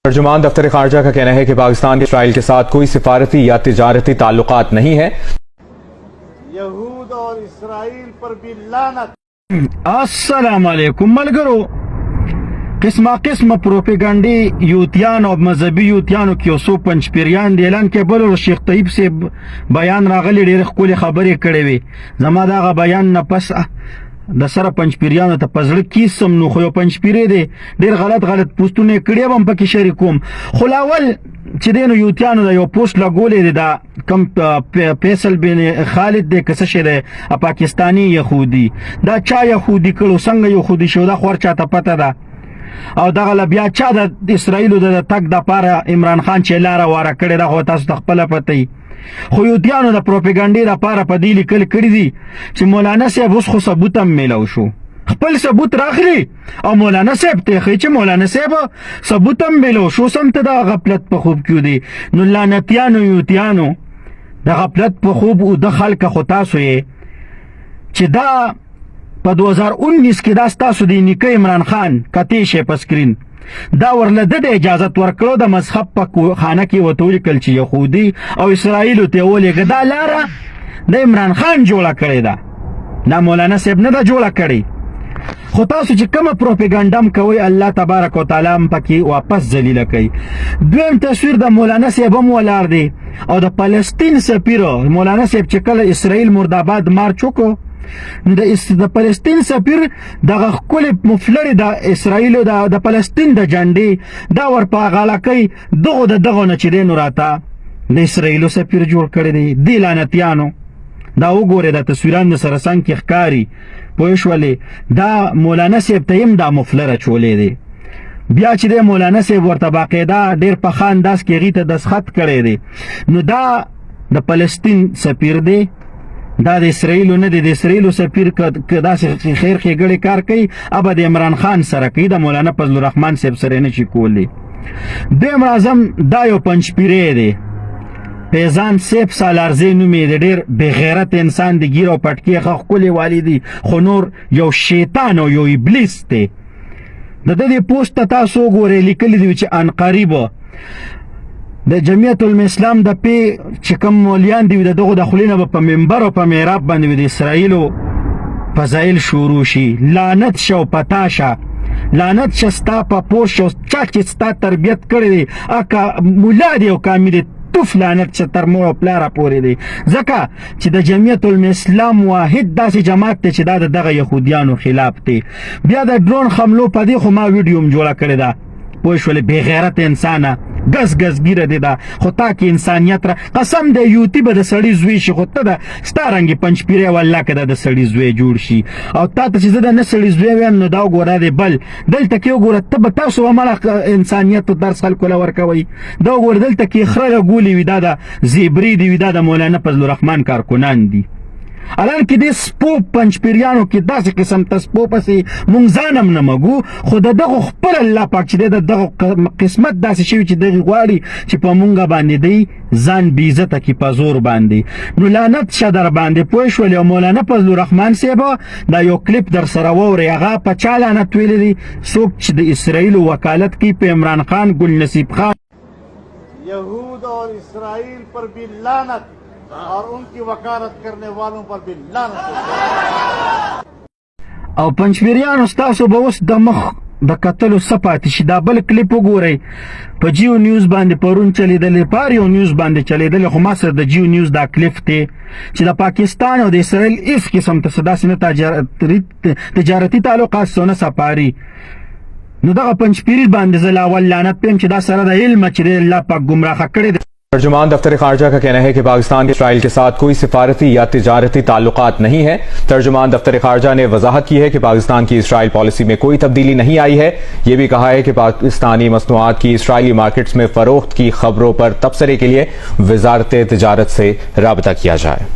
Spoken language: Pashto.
तर्जुमान दफ्तर खारजा का कहना है कि पाकिस्तान के इसराइल के साथ कोई सिफारती या तिजारती ताल्लुकात नहीं है। यहूद और इसराइल पर भी लानत। अस्सलाम वालेकुम मलगरो किस्मा किस्म प्रोपेगंडी यूतियान और मजहबी यूतियानों की ओसो पंचपिरियान दे ऐलान के बल शेख तैयब से बयान रागली ढेर खुले खबरें कड़े हुए जमा दागा बयान न पस د سره پنځپیریانو ته پزړه کیسم نو خو پنځپیری دی ډیر غلط پوسټونه کړي هم پکې شریکوم خو لاول چې دینو یوتیانو د یو پوسټ لګولې دی دا کم فیصل بن خالد دی کسه شه دی پاکستانی يهودي دا چا يهودي کړو څنګه يهودي شو دا خور چاته پته ده او دغه بیا چا د اسرایل د تک د پاره عمران خان چې لاره واره کړی دا خو تاسو خپل پته خو یوتیانو د پروپاګاندا لپاره په دې لیکل کړی دي چې مولانا صاحب اوس خو ثبوت هم میلاو شو خپل ثبوت راخلي او مولانا صاحب ته خې چې مولانا صاحب ثبوت هم میلاو شو سم ته د غفلت په خوب کې دي نو لعنتیانو یوتیانو د غفلت په خوب او د خلک خو تاسو یې چې دا په 2019 کې دا تاسو د نیکه عمران خان کتی شه په سکرین دا ورله د اجازه ورکړو د مذهب په خانه کې وته لیکل چې يهودي او اسرائیل ته ولېګه دا لاره د عمران خان جوړه کړې ده نه مولانا صاحب نه دا جوړه کړې خو تاسو چې کومه پروپاګاندا کوي الله تبارک وتعالى هم پکې واپس ذلیل کوي دویم تصویر د مولانا صاحب هم ولار دی او د فلسطین سفیر مولانا صاحب چې کله اسرائیل مرداباد مارچ وکړو د فلسطین سفیر دغه خپل مفلر د اسرائیل د فلسطین د جنډې دا ور په غاله کوي دغه نه چې دین راته د اسرائیل سفیر جوړ کړی دی د لعنتیانو دا وګوره د تصویرانو سره څنګه ښکاری پوه شولې دا مولانا صاحب ته هم دا مفلر چولې دی بیا چې د مولانا صاحب ورته باقاعده ډیر په خانداس کې غیته دسخط کړی دی نو دا د فلسطین سفیر دی دا د اسرائیل نه د اسرائیل سفیر کدا چې خیر خېګړې کار کوي ابا د عمران خان سره کوي د مولانا فضل الرحمن صاحب سره نه چی کولی د اعظم دا یو پنځپیری دی پیزان صاحب سالارزی نومې د ډیر بغیرت انسان دی ګیرو پټکی خو کولی والدی خو نور یو شیطان او یو ابلیس دی د دې پوسټ تاسو ګورئ لیکل دی چې ان قریب د جمعیت الاسلام د پی چې کوم مولیان دی دغه د خلینو په منبر او په میراب باندې د اسرائیل فضایل شروع شي لعنت شو پتاشه لعنت شستا په پوش او چا چې ستا تربیت کړی اکا مولا دی او کامل توف لعنت چې تر مور پلار پورې دی ځکه چې د جمعیت الاسلام واحد داسې جماعت ته چې دغه يهوديانو خلاف دی بیا د ډرون حملو په دې خو ما ویډیو هم جوړه کړی دا پوه شولې بے غیرت انسانه گز ګیره دی دا خو تا کې انسانیت را قسم د یوټیوب د سړی زوی شي خو ته د ستارنګ پنځپیری والله کده د سړی زوی جوړ شي او تا ته چې د نسړی زوی وین نو دا ګوره دی بل دلته کې ګوره ته تاسو عمله انسانیت درس خلکو لور کوي دا ګوره دلته کې خره ګولي ودا د زیبری دی ودا د مولانا فضل الرحمن کارکنان دي الان کې د سپو پنځپیریانو کې داسې قسم تسپو پسې مونږ ځانم نه مګو خو دغه خپل الله پاک چې دغه قسمت داسې شوی چې دغه غواړي چې په مونږ باندې دی ځان بی عزت کی په زور باندې نو لعنت شه در باندې پوه شولې مولانا فضل الرحمن صاحب دا یو کلیپ در سره ووري هغه په چا لعنت ویل دي څوک چې د اسرائیل وکالت کوي په عمران خان ګل نصیب خان यहूद और इसराइल पर भी लानत और उनकी वकालत करने वालों पर भी लानत او پنځپیریانو تاسو به اوس د مخ د قتلو صفات شي دا بل کلیپ وګورئ په جیو نیوز باندې پرون چلیدل پاریو نیوز باندې چلیدل خو ما سره د جیو نیوز دا کلیپ ته چې د پاکستان او د اسرائیل هیڅ قسم ته صدا تجارتي تعلقات سونه سپاري نو دغه پنځپیری باندې زلاول لعنت پم چې دا سره د علم چې الله پاک گمراه کړی तर्जुमान दफ्तर खारजा का कहना है कि पाकिस्तान के इसराइल के साथ कोई सिफारती या तिजारती ताल्लुकात नहीं है। तर्जुमान दफ्तर खारजा ने वजाहत की है कि पाकिस्तान की इसराइल पॉलिसी में कोई तब्दीली नहीं आई है। ये भी कहा है कि पाकिस्तानी मसनूआत की इसराइली मार्केट्स में फरोख्त की खबरों पर तबसरे के लिए वजारत तिजारत से राबता किया जाए।